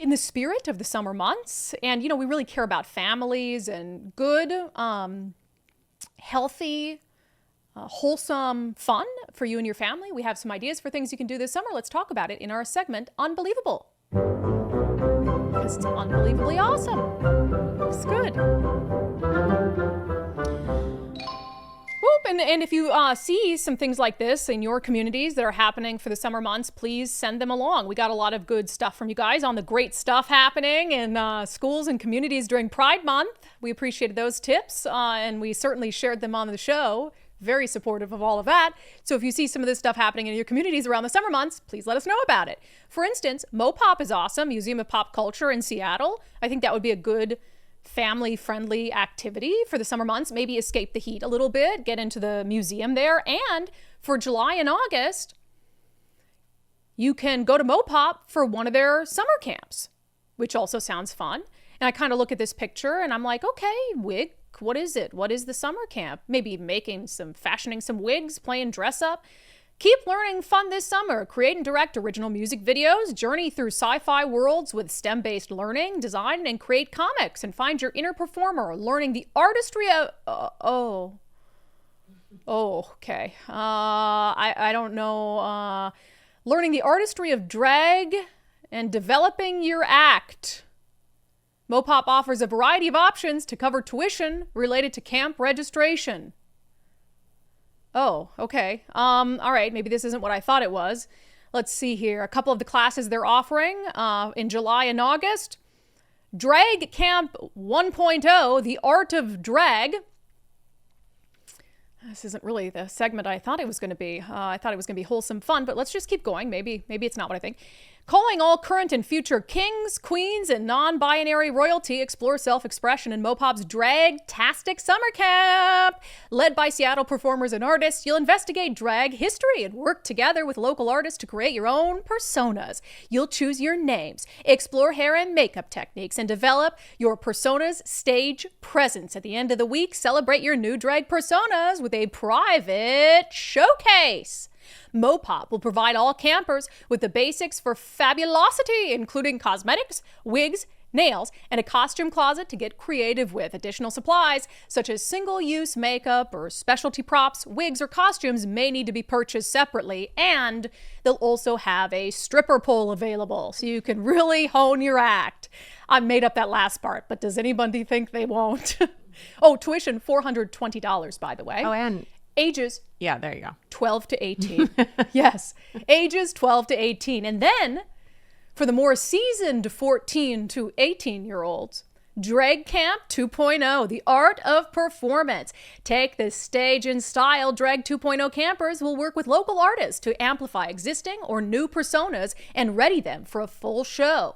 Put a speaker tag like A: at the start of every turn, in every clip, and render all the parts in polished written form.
A: In the spirit of the summer months, and we really care about families and good, healthy, wholesome fun for you and your family. We have some ideas for things you can do this summer. Let's talk about it in our segment, Unbelievable. Because it's unbelievably awesome. It's good. And if you see some things like this in your communities that are happening for the summer months, please send them along. We got a lot of good stuff from you guys on the great stuff happening in schools and communities during Pride Month. We appreciated those tips, and we certainly shared them on the show. Very supportive of all of that. So if you see some of this stuff happening in your communities around the summer months, please let us know about it. For instance, MOPOP is awesome, Museum of Pop Culture in Seattle. I think that would be a good family-friendly activity for the summer months. Maybe escape the heat a little bit, get into the museum there. And for July and August, you can go to MOPOP for one of their summer camps, which also sounds fun. And I kind of look at this picture and I'm like, okay, wig, what is it? What is the summer camp? Maybe fashioning some wigs, playing dress up. Keep learning fun this summer. Create and direct original music videos, journey through sci-fi worlds with STEM-based learning, design and create comics, and find your inner performer, learning the artistry of... okay. I don't know. Learning the artistry of drag and developing your act. MOPOP offers a variety of options to cover tuition related to camp registration. Oh, okay. All right. Maybe this isn't what I thought it was. Let's see here. A couple of the classes they're offering in July and August. Drag Camp 1.0, The Art of Drag. This isn't really the segment I thought it was going to be. I thought it was going to be wholesome fun, but let's just keep going. Maybe it's not what I think. Calling all current and future kings, queens, and non-binary royalty, explore self-expression in MOPOP's Drag-tastic Summer Camp. Led by Seattle performers and artists, you'll investigate drag history and work together with local artists to create your own personas. You'll choose your names, explore hair and makeup techniques, and develop your persona's stage presence. At the end of the week, celebrate your new drag personas with a private showcase. MOPOP will provide all campers with the basics for fabulosity, including cosmetics, wigs, nails, and a costume closet to get creative with. Additional supplies, such as single-use makeup or specialty props, wigs, or costumes may need to be purchased separately, and they'll also have a stripper pole available, so you can really hone your act. I made up that last part, but does anybody think they won't? Oh, tuition, $420, by the way.
B: Oh, and...
A: ages,
B: yeah, there you go.
A: 12 to 18. Yes, ages 12 to 18. And then for the more seasoned 14 to 18-year-olds, Drag Camp 2.0, The Art of Performance. Take the stage in style. Drag 2.0 campers will work with local artists to amplify existing or new personas and ready them for a full show.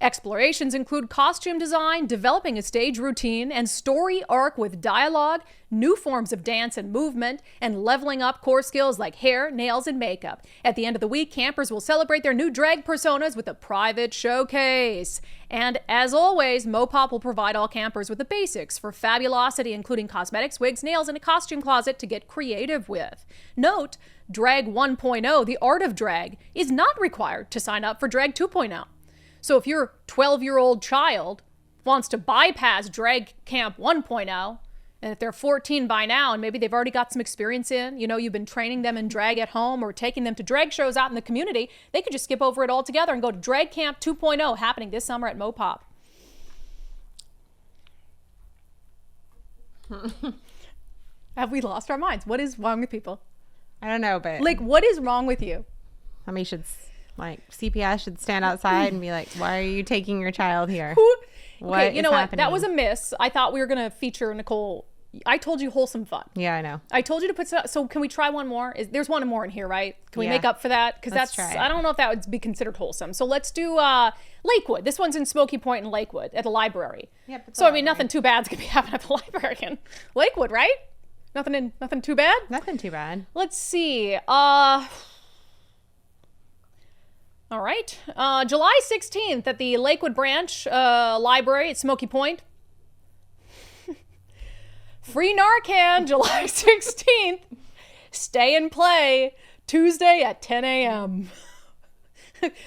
A: Explorations include costume design, developing a stage routine, and story arc with dialogue, new forms of dance and movement, and leveling up core skills like hair, nails, and makeup. At the end of the week, campers will celebrate their new drag personas with a private showcase. And as always, MOPOP will provide all campers with the basics for fabulosity, including cosmetics, wigs, nails, and a costume closet to get creative with. Note, Drag 1.0, The Art of Drag, is not required to sign up for Drag 2.0. So if your 12-year-old child wants to bypass Drag Camp 1.0, and if they're 14 by now and maybe they've already got some experience you've been training them in drag at home or taking them to drag shows out in the community, they could just skip over it altogether and go to Drag Camp 2.0 happening this summer at MOPOP. Have we lost our minds? What is wrong with people?
B: I don't know, but...
A: like, what is wrong with you?
B: I mean, CPS should stand outside and be like, why are you taking your child here?
A: Okay, you know what? That was a miss. I thought we were going to feature Nicole. I told you wholesome fun.
B: Yeah, I know.
A: I told you to put... so can we try one more? There's one more in here, right? Can we make up for that? Because that's... I don't know if that would be considered wholesome. So let's do Lakewood. This one's in Smoky Point in Lakewood at the library. Yeah, so, I mean, nothing too bad's going to be happening at the library in Lakewood, right? Nothing too bad?
B: Nothing too bad.
A: Let's see. All right. July 16th at the Lakewood Branch Library at Smoky Point. Free Narcan, July 16th. Stay and play, Tuesday at 10 a.m.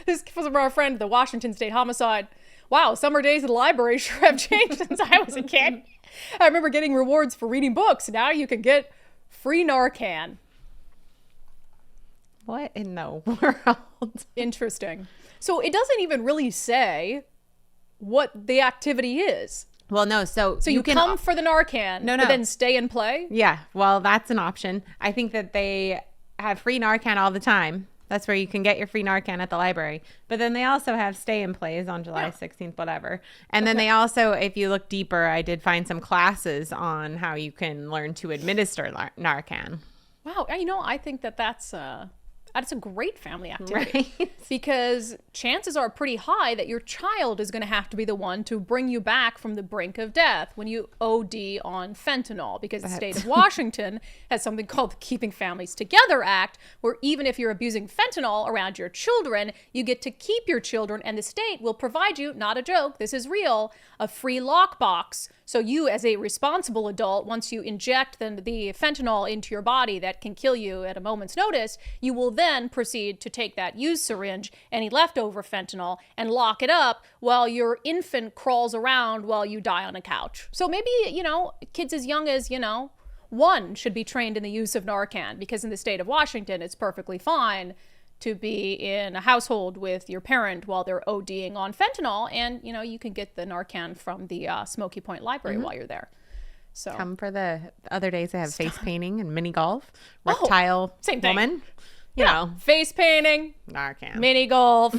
A: This was from our friend, the Washington State Homicide. wow, summer days at the library sure have changed since I was a kid. I remember getting rewards for reading books. Now you can get free Narcan.
B: What in the world?
A: Interesting. So it doesn't even really say what the activity is.
B: Well, no. So
A: you can come for the Narcan,
B: No.
A: but then stay and play?
B: Yeah. Well, that's an option. I think that they have free Narcan all the time. That's where you can get your free Narcan at the library. But then they also have stay and plays on July 16th, whatever. And then they also, if you look deeper, I did find some classes on how you can learn to administer Narcan.
A: Wow. I think that's a great family activity.
B: Right?
A: Because chances are pretty high that your child is going to have to be the one to bring you back from the brink of death when you OD on fentanyl. Because the state of Washington has something called the Keeping Families Together Act, where even if you're abusing fentanyl around your children, you get to keep your children, and the state will provide you, not a joke, this is real, a free lockbox. So you, as a responsible adult, once you inject the fentanyl into your body that can kill you at a moment's notice, you will then proceed to take that used syringe, any leftover fentanyl, and lock it up while your infant crawls around while you die on a couch. So maybe, kids as young as, 1 should be trained in the use of Narcan, because in the state of Washington, it's perfectly fine to be in a household with your parent while they're ODing on fentanyl. And, you can get the Narcan from the Smoky Point Library while you're there. So
B: Come for the other days. They have face painting and mini golf, reptile
A: same thing.
B: woman. You know,
A: face painting,
B: Narcan,
A: mini golf.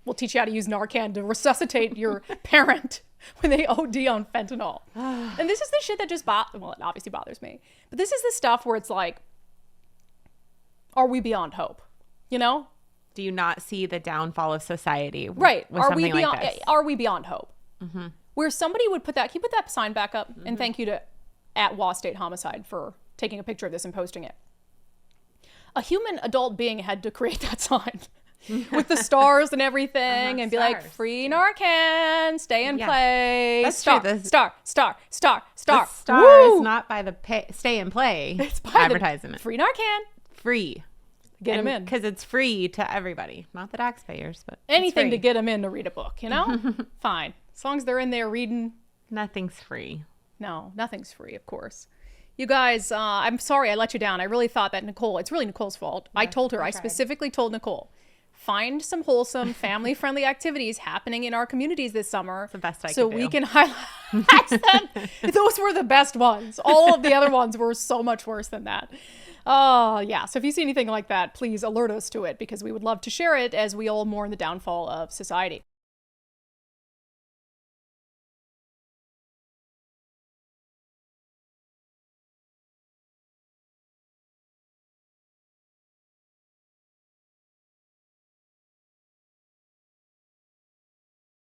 A: We'll teach you how to use Narcan to resuscitate your parent when they OD on fentanyl. And this is the shit that just it obviously bothers me. But this is the stuff where it's like, are we beyond hope?
B: Do you not see the downfall of society?
A: Right.
B: With something like this?
A: Are we beyond hope? Mm-hmm. Where somebody would put that, can you put that sign back up? Mm-hmm. And thank you to @Wa State Homicide for taking a picture of this and posting it. A human adult being had to create that sign with the stars and everything and be like, free Narcan, stay and play.
B: That's
A: star,
B: true.
A: star.
B: The star
A: Woo!
B: is not by the stay and play
A: It's by
B: advertisement.
A: the free Narcan.
B: Free.
A: Get them in.
B: Because it's free to everybody. Not the taxpayers, but
A: anything to get them in to read a book, Fine. As long as they're in there reading.
B: Nothing's free.
A: No, nothing's free, of course. You guys, I'm sorry I let you down. I really thought that it's really Nicole's fault. I told her, I specifically told Nicole, find some wholesome, family-friendly activities happening in our communities this summer.
B: It's the best I could
A: so
B: do.
A: we can highlight them. Those were the best ones. All of the other ones were so much worse than that. Yeah. So if you see anything like that, please alert us to it, because we would love to share it as we all mourn the downfall of society.